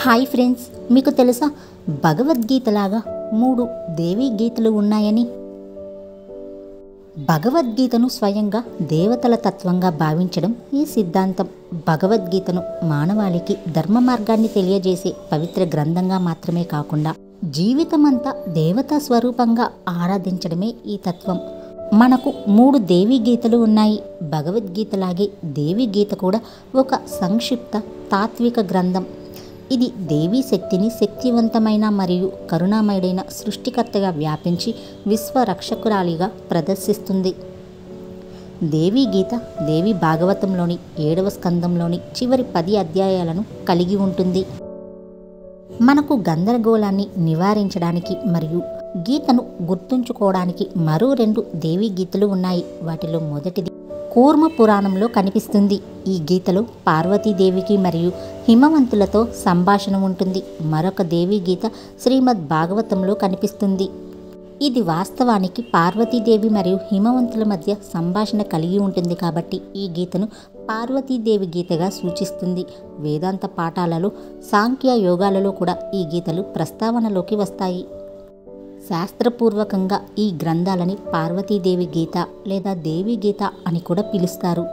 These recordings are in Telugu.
హాయ్ ఫ్రెండ్స్, మీకు తెలుసా భగవద్గీతలాగా 3 దేవీ గీతలు ఉన్నాయని? భగవద్గీతను స్వయంగా దేవతల తత్వంగా భావించడం ఈ సిద్ధాంతం. భగవద్గీతను మానవాళికి ధర్మ మార్గాన్ని తెలియజేసే పవిత్ర గ్రంథంగా మాత్రమే కాకుండా జీవితమంతా దేవతా స్వరూపంగా ఆరాధించడమే ఈ తత్వం. మనకు 3 దేవీ గీతలు ఉన్నాయి. భగవద్గీతలాగే దేవీ గీత కూడా ఒక సంక్షిప్త తాత్విక గ్రంథం. ఇది దేవీ శక్తిని శక్తివంతమైన మరియు కరుణామయుడైన సృష్టికర్తగా వ్యాపించి విశ్వరక్షకురాలిగా ప్రదర్శిస్తుంది. దేవీ గీత దేవి భాగవతంలోని 7వ స్కందంలోని చివరి 10 అధ్యాయాలను కలిగి ఉంటుంది. మనకు గందరగోళాన్ని నివారించడానికి మరియు గీతను గుర్తుంచుకోవడానికి మరో 2 దేవీ గీతలు ఉన్నాయి. వాటిలో మొదటిది కూర్మ పురాణంలో కనిపిస్తుంది. ఈ గీతలో పార్వతీదేవికి మరియు హిమవంతులతో సంభాషణ ఉంటుంది. మరొక దేవీ గీత శ్రీమద్ భాగవతంలో కనిపిస్తుంది. ఇది వాస్తవానికి పార్వతీదేవి మరియు హిమవంతుల మధ్య సంభాషణ కలిగి ఉంటుంది కాబట్టి ఈ గీతను పార్వతీదేవి గీతగా సూచిస్తుంది. వేదాంత పాఠాలలో, సాంఖ్య యోగాలలో కూడా ఈ గీతలు ప్రస్తావనలోకి వస్తాయి. శాస్త్రపూర్వకంగా ఈ గ్రంథాలని పార్వతీదేవి గీత లేదా దేవి గీత అని కూడా పిలుస్తారు.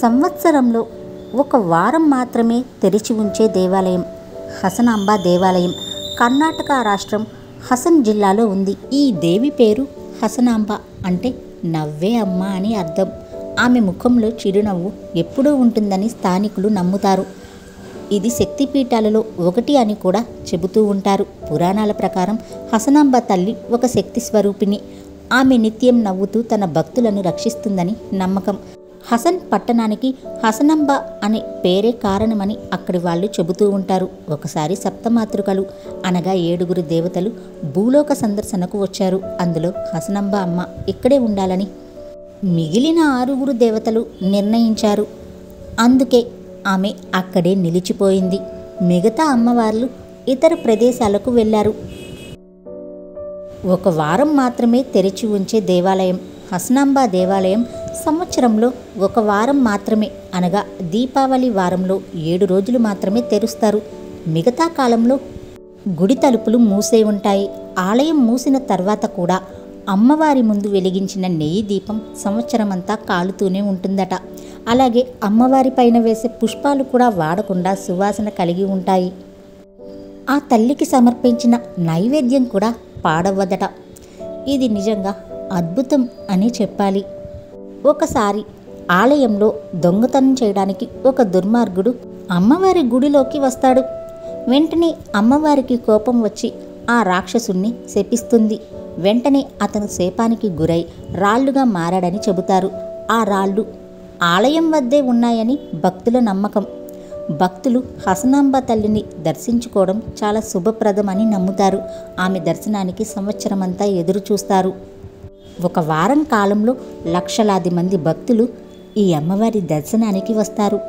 సంవత్సరంలో ఒక వారం మాత్రమే తెరిచి ఉంచే దేవాలయం హసనాంబ దేవాలయం కర్ణాటక రాష్ట్రం హసన్ జిల్లాలో ఉంది. ఈ దేవి పేరు హసనాంబ అంటే నవ్వే అమ్మ అని అర్థం. ఆమె ముఖంలో చిరునవ్వు ఎప్పుడూ ఉంటుందని స్థానికులు నమ్ముతారు. ఇది శక్తిపీఠాలలో ఒకటి అని కూడా చెబుతూ ఉంటారు. పురాణాల ప్రకారం హసనాంబ తల్లి ఒక శక్తి స్వరూపిణి. ఆమె నిత్యం నవ్వుతూ తన భక్తులను రక్షిస్తుందని నమ్మకం. హసన్ పట్టణానికి హసనాంబ అనే పేరే కారణమని అక్కడి వాళ్ళు చెబుతూ ఉంటారు. ఒకసారి సప్తమాతృకలు అనగా 7 దేవతలు భూలోక సందర్శనకు వచ్చారు. అందులో హసనాంబ అమ్మ ఇక్కడే ఉండాలని మిగిలిన 6 దేవతలు నిర్ణయించారు. అందుకే ఆమె అక్కడే నిలిచిపోయింది. మిగతా అమ్మవార్లు ఇతర ప్రదేశాలకు వెళ్ళారు. ఒక వారం మాత్రమే తెరిచి ఉంచే దేవాలయం హసనాంబ దేవాలయం సంవత్సరంలో ఒక వారం మాత్రమే అనగా దీపావళి వారంలో 7 రోజులు మాత్రమే తెరుస్తారు. మిగతా కాలంలో గుడి తలుపులు మూసే ఉంటాయి. ఆలయం మూసిన తర్వాత కూడా అమ్మవారి ముందు వెలిగించిన నెయ్యి దీపం సంవత్సరమంతా కాలుతూనే ఉంటుందట. అలాగే అమ్మవారి పైన వేసే పుష్పాలు కూడా వాడకుండా సువాసన కలిగి ఉంటాయి. ఆ తల్లికి సమర్పించిన నైవేద్యం కూడా పాడవదట. ఇది నిజంగా అద్భుతం అని చెప్పాలి. ఒకసారి ఆలయంలో దొంగతనం చేయడానికి ఒక దుర్మార్గుడు అమ్మవారి గుడిలోకి వస్తాడు. వెంటనే అమ్మవారికి కోపం వచ్చి ఆ రాక్షసుణ్ణి శపిస్తుంది. వెంటనే అతను శాపానికి గురై రాళ్లుగా మారాడని చెబుతారు. ఆ రాళ్ళు ఆలయం వద్దే ఉన్నాయని భక్తుల నమ్మకం. భక్తులు హసనాంబ తల్లిని దర్శించుకోవడం చాలా శుభప్రదమని నమ్ముతారు. ఆమె దర్శనానికి సంవత్సరమంతా ఎదురు చూస్తారు. ఒక వారం కాలంలో లక్షలాది మంది భక్తులు ఈ అమ్మవారి దర్శనానికి వస్తారు.